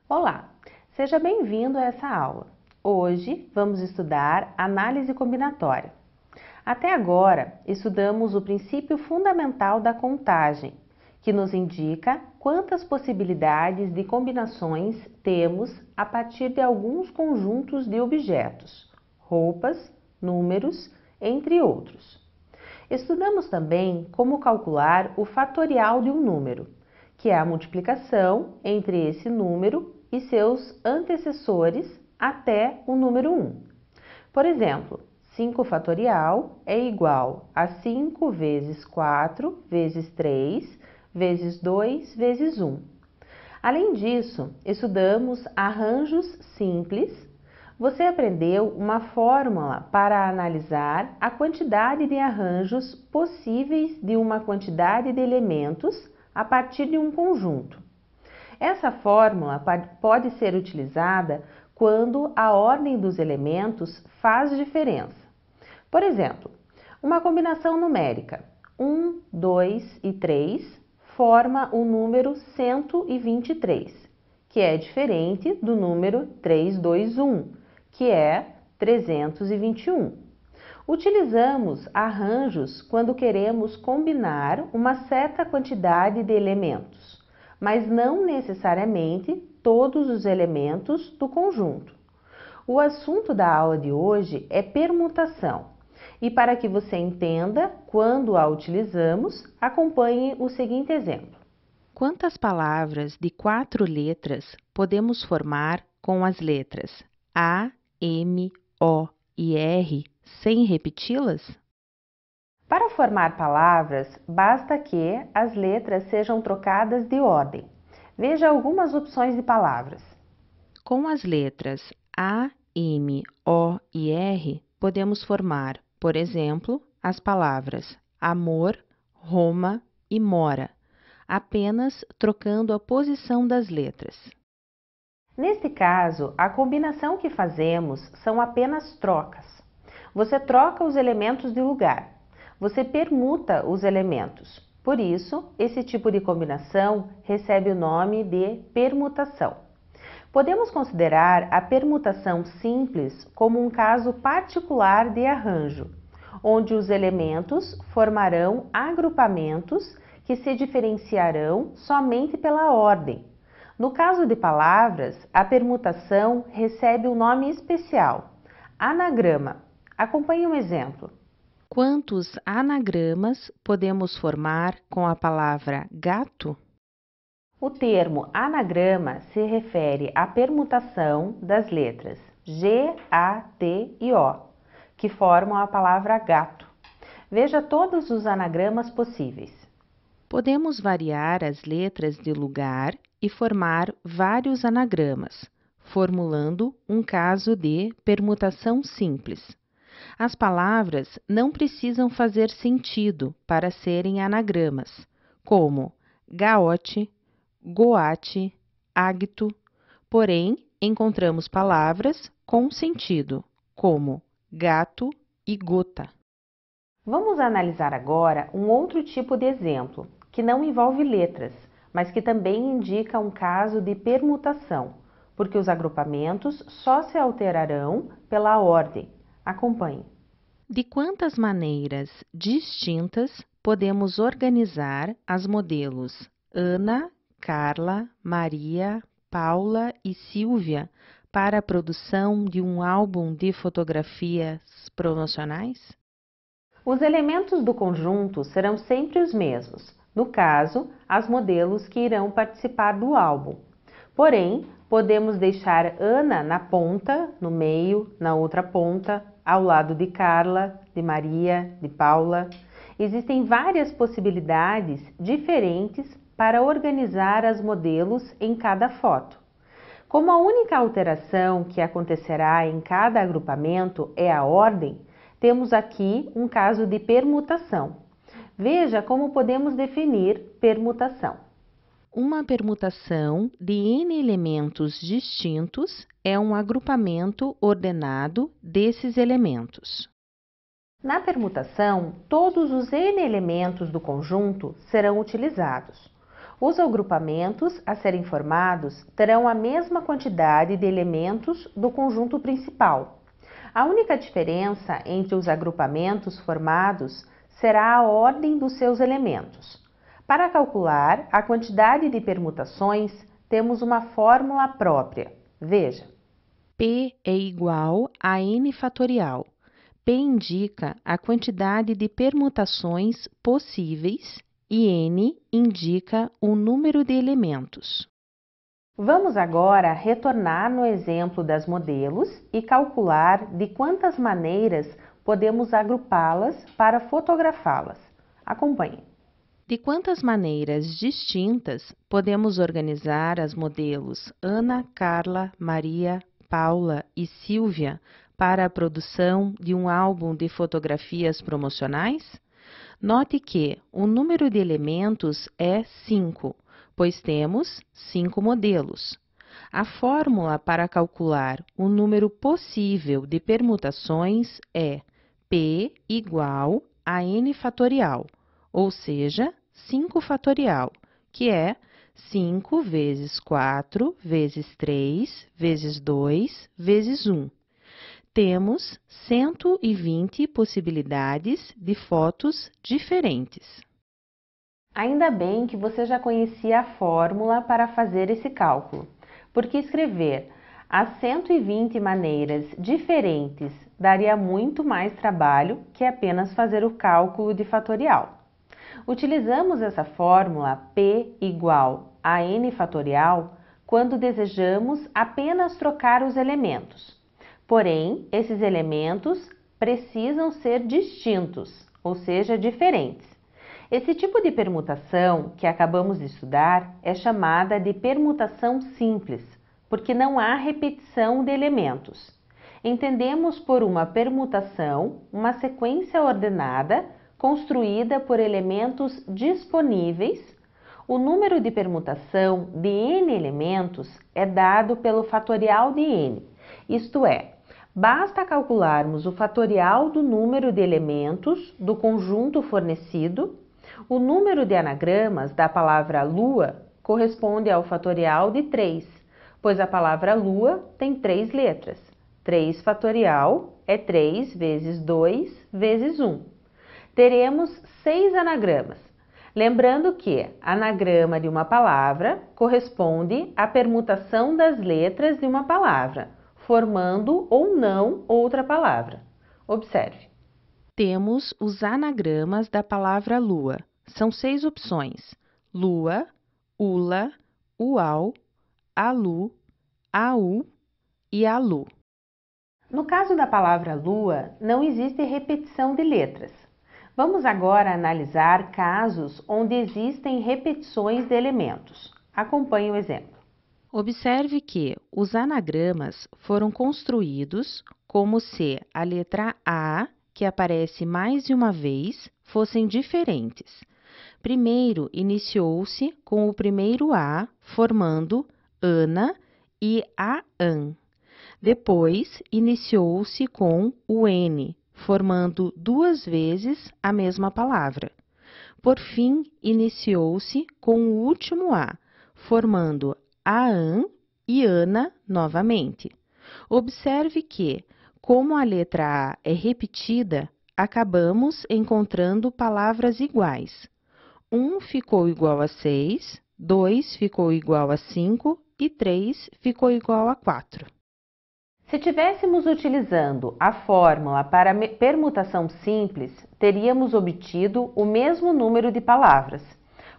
Olá, seja bem-vindo a essa aula. Hoje vamos estudar análise combinatória. Até agora, estudamos o princípio fundamental da contagem, que nos indica quantas possibilidades de combinações temos a partir de alguns conjuntos de objetos, roupas, números, entre outros. Estudamos também como calcular o fatorial de um número, que é a multiplicação entre esse número e seus antecessores até o número 1. Por exemplo, 5 fatorial é igual a 5 vezes 4 vezes 3 vezes 2 vezes 1. Além disso, estudamos arranjos simples. Você aprendeu uma fórmula para analisar a quantidade de arranjos possíveis de uma quantidade de elementos a partir de um conjunto. Essa fórmula pode ser utilizada quando a ordem dos elementos faz diferença. Por exemplo, uma combinação numérica 1, 2 e 3 forma o número 123, que é diferente do número 321, que é 321. Utilizamos arranjos quando queremos combinar uma certa quantidade de elementos, mas não necessariamente todos os elementos do conjunto. O assunto da aula de hoje é permutação, e para que você entenda quando a utilizamos, acompanhe o seguinte exemplo. Quantas palavras de 4 letras podemos formar com as letras A, M, O e R sem repeti-las? Para formar palavras, basta que as letras sejam trocadas de ordem. Veja algumas opções de palavras. Com as letras A, M, O e R, podemos formar, por exemplo, as palavras amor, Roma e mora, apenas trocando a posição das letras. Neste caso, a combinação que fazemos são apenas trocas. Você troca os elementos de lugar. Você permuta os elementos. Por isso, esse tipo de combinação recebe o nome de permutação. Podemos considerar a permutação simples como um caso particular de arranjo, onde os elementos formarão agrupamentos que se diferenciarão somente pela ordem. No caso de palavras, a permutação recebe um nome especial, anagrama. Acompanhe um exemplo. Quantos anagramas podemos formar com a palavra gato? O termo anagrama se refere à permutação das letras G, A, T e O, que formam a palavra gato. Veja todos os anagramas possíveis. Podemos variar as letras de lugar e formar vários anagramas, formulando um caso de permutação simples. As palavras não precisam fazer sentido para serem anagramas, como gaote, goate, águito, porém encontramos palavras com sentido, como gato e gota. Vamos analisar agora um outro tipo de exemplo, que não envolve letras, mas que também indica um caso de permutação, porque os agrupamentos só se alterarão pela ordem. Acompanhe. De quantas maneiras distintas podemos organizar as modelos Ana, Carla, Maria, Paula e Silvia para a produção de um álbum de fotografias promocionais? Os elementos do conjunto serão sempre os mesmos, no caso, as modelos que irão participar do álbum. Porém, podemos deixar Ana na ponta, no meio, na outra ponta, ao lado de Carla, de Maria, de Paula. Existem várias possibilidades diferentes para organizar as modelos em cada foto. Como a única alteração que acontecerá em cada agrupamento é a ordem, temos aqui um caso de permutação. Veja como podemos definir permutação. Uma permutação de n elementos distintos é um agrupamento ordenado desses elementos. Na permutação, todos os n elementos do conjunto serão utilizados. Os agrupamentos a serem formados terão a mesma quantidade de elementos do conjunto principal. A única diferença entre os agrupamentos formados será a ordem dos seus elementos. Para calcular a quantidade de permutações, temos uma fórmula própria. Veja. P é igual a n fatorial. P indica a quantidade de permutações possíveis e n indica o número de elementos. Vamos agora retornar no exemplo das modelos e calcular de quantas maneiras podemos agrupá-las para fotografá-las. Acompanhe. De quantas maneiras distintas podemos organizar as modelos Ana, Carla, Maria, Paula e Silvia para a produção de um álbum de fotografias promocionais? Note que o número de elementos é 5, pois temos 5 modelos. A fórmula para calcular o número possível de permutações é P igual a n fatorial, ou seja, 5 fatorial, que é 5 vezes 4 vezes 3 vezes 2 vezes 1. Temos 120 possibilidades de fotos diferentes. Ainda bem que você já conhecia a fórmula para fazer esse cálculo, porque escrever as 120 maneiras diferentes daria muito mais trabalho que apenas fazer o cálculo de fatorial. Utilizamos essa fórmula P igual a n fatorial quando desejamos apenas trocar os elementos. Porém, esses elementos precisam ser distintos, ou seja, diferentes. Esse tipo de permutação que acabamos de estudar é chamada de permutação simples, porque não há repetição de elementos. Entendemos por uma permutação uma sequência ordenada construída por elementos disponíveis. O número de permutação de n elementos é dado pelo fatorial de n, isto é, basta calcularmos o fatorial do número de elementos do conjunto fornecido. O número de anagramas da palavra lua corresponde ao fatorial de 3, pois a palavra lua tem 3 letras. 3 fatorial é 3 vezes 2 vezes 1. Teremos 6 anagramas. Lembrando que anagrama de uma palavra corresponde à permutação das letras de uma palavra, formando ou não outra palavra. Observe. Temos os anagramas da palavra lua. São 6 opções: lua, ula, uau, alu, au e alu. No caso da palavra lua, não existe repetição de letras. Vamos agora analisar casos onde existem repetições de elementos. Acompanhe o exemplo. Observe que os anagramas foram construídos como se a letra A, que aparece mais de uma vez, fossem diferentes. Primeiro iniciou-se com o primeiro A, formando Ana e Aan. Depois iniciou-se com o N, formando 2 vezes a mesma palavra. Por fim, iniciou-se com o último A, formando Aan e Ana novamente. Observe que, como a letra A é repetida, acabamos encontrando palavras iguais. 1 ficou igual a 6, 2 ficou igual a 5 e 3 ficou igual a 4. Se estivéssemos utilizando a fórmula para permutação simples, teríamos obtido o mesmo número de palavras,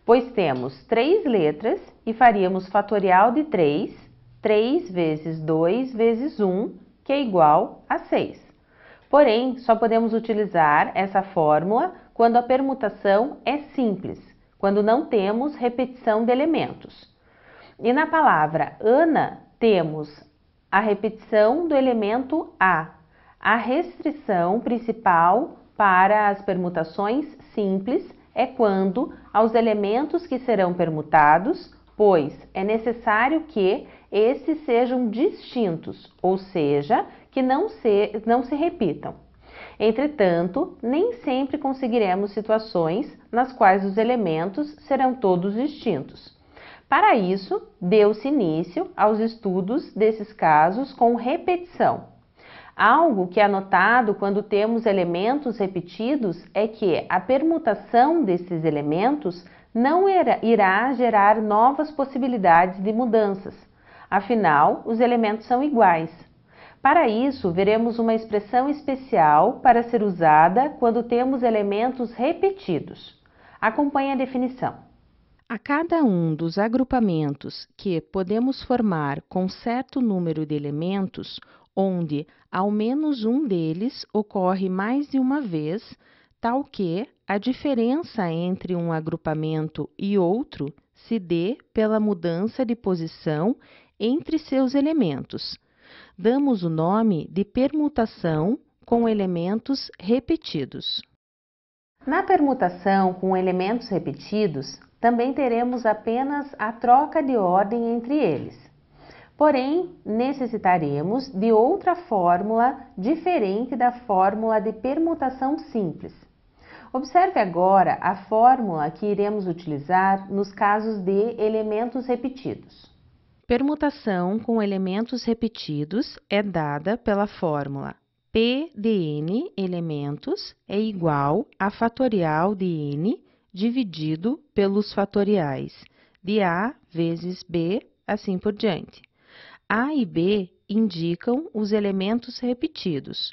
pois temos 3 letras e faríamos fatorial de 3, 3 vezes 2 vezes 1, que é igual a 6. Porém, só podemos utilizar essa fórmula quando a permutação é simples, quando não temos repetição de elementos. E na palavra Ana, temos a repetição do elemento A. A restrição principal para as permutações simples é quando aos elementos que serão permutados pois é necessário que esses sejam distintos, ou seja, que não se repitam. Entretanto, nem sempre conseguiremos situações nas quais os elementos serão todos distintos. Para isso, deu-se início aos estudos desses casos com repetição. Algo que é notado quando temos elementos repetidos é que a permutação desses elementos não irá gerar novas possibilidades de mudanças. Afinal, os elementos são iguais. Para isso, veremos uma expressão especial para ser usada quando temos elementos repetidos. Acompanhe a definição. A cada um dos agrupamentos que podemos formar com certo número de elementos, onde ao menos um deles ocorre mais de uma vez, tal que a diferença entre um agrupamento e outro se dê pela mudança de posição entre seus elementos. Damos o nome de permutação com elementos repetidos. Na permutação com elementos repetidos, também teremos apenas a troca de ordem entre eles. Porém, necessitaremos de outra fórmula diferente da fórmula de permutação simples. Observe agora a fórmula que iremos utilizar nos casos de elementos repetidos. Permutação com elementos repetidos é dada pela fórmula P de n elementos é igual a fatorial de n dividido pelos fatoriais de A vezes B, assim por diante. A e B indicam os elementos repetidos.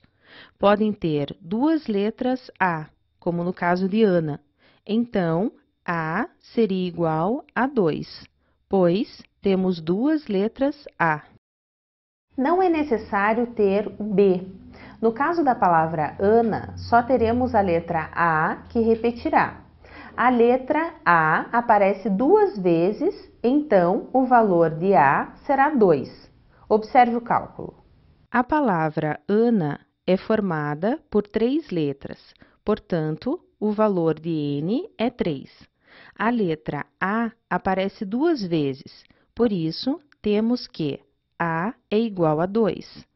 Podem ter duas letras A, como no caso de Ana. Então, A seria igual a 2, pois temos duas letras A. Não é necessário ter o B. No caso da palavra Ana, só teremos a letra A que repetirá. A letra A aparece duas vezes, então o valor de A será 2. Observe o cálculo. A palavra Ana é formada por 3 letras, portanto, o valor de N é 3. A letra A aparece duas vezes, por isso temos que A é igual a 2.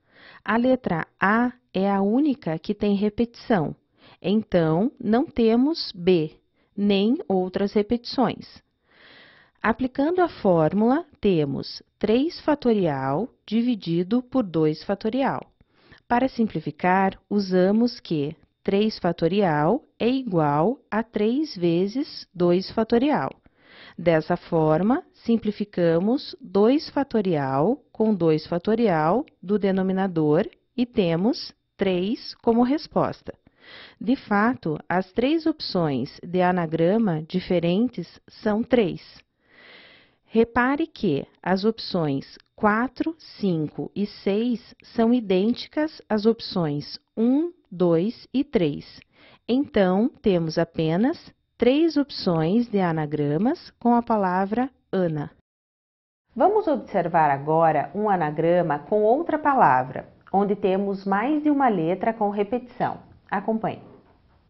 A letra A é a única que tem repetição, então não temos B, nem outras repetições. Aplicando a fórmula, temos 3 fatorial dividido por 2 fatorial. Para simplificar, usamos que 3 fatorial é igual a 3 vezes 2 fatorial. Dessa forma, simplificamos 2 fatorial com 2 fatorial do denominador e temos 3 como resposta. De fato, as 3 opções de anagrama diferentes são 3. Repare que as opções 4, 5 e 6 são idênticas às opções 1, 2 e 3. Então, temos apenas 3 opções de anagramas com a palavra Ana. Vamos observar agora um anagrama com outra palavra, onde temos mais de uma letra com repetição. Acompanhe.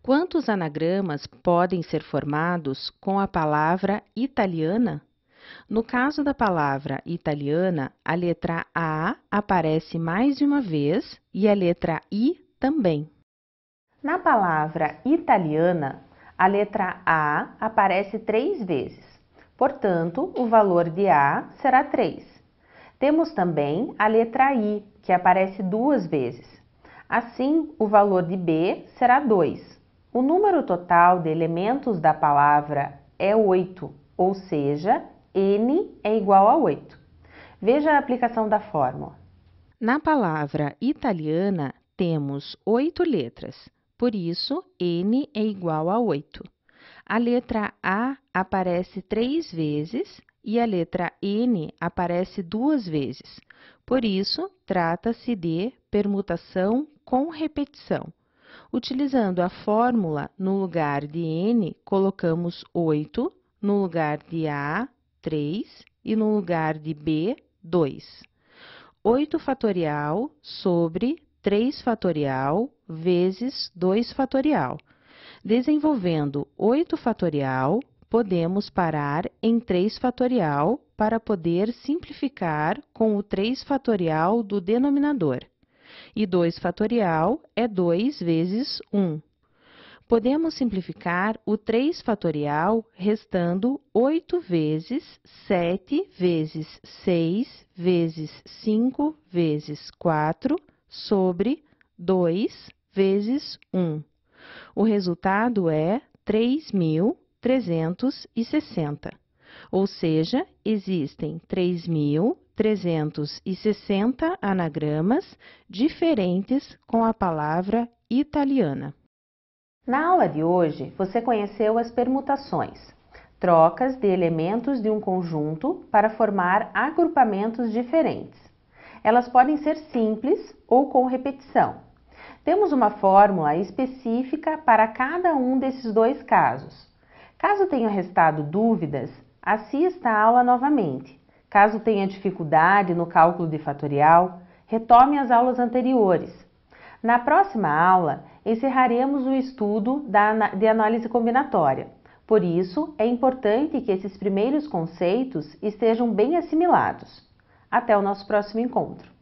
Quantos anagramas podem ser formados com a palavra italiana? No caso da palavra italiana, a letra A aparece mais de uma vez e a letra I também. Na palavra italiana, a letra A aparece 3 vezes, portanto, o valor de A será 3. Temos também a letra I, que aparece 2 vezes. Assim, o valor de B será 2. O número total de elementos da palavra é 8, ou seja, N é igual a 8. Veja a aplicação da fórmula. Na palavra italiana, temos 8 letras, por isso, N é igual a 8. A letra A aparece 3 vezes e a letra N aparece 2 vezes. Por isso, trata-se de permutação com repetição. Utilizando a fórmula, no lugar de N, colocamos 8, no lugar de A, 3 e no lugar de B, 2. 8 fatorial sobre 3 fatorial vezes 2 fatorial. Desenvolvendo 8 fatorial, podemos parar em 3 fatorial para poder simplificar com o 3 fatorial do denominador. E 2 fatorial é 2 vezes 1. Podemos simplificar o 3 fatorial restando 8 vezes 7 vezes 6 vezes 5 vezes 4 sobre 2 vezes 1. O resultado é 3.360, ou seja, existem 3.360 anagramas diferentes com a palavra italiana. Na aula de hoje, você conheceu as permutações, trocas de elementos de um conjunto para formar agrupamentos diferentes. Elas podem ser simples ou com repetição. Temos uma fórmula específica para cada um desses dois casos. Caso tenham restado dúvidas, assista a aula novamente. Caso tenha dificuldade no cálculo de fatorial, retome as aulas anteriores. Na próxima aula, encerraremos o estudo de análise combinatória. Por isso, é importante que esses primeiros conceitos estejam bem assimilados. Até o nosso próximo encontro!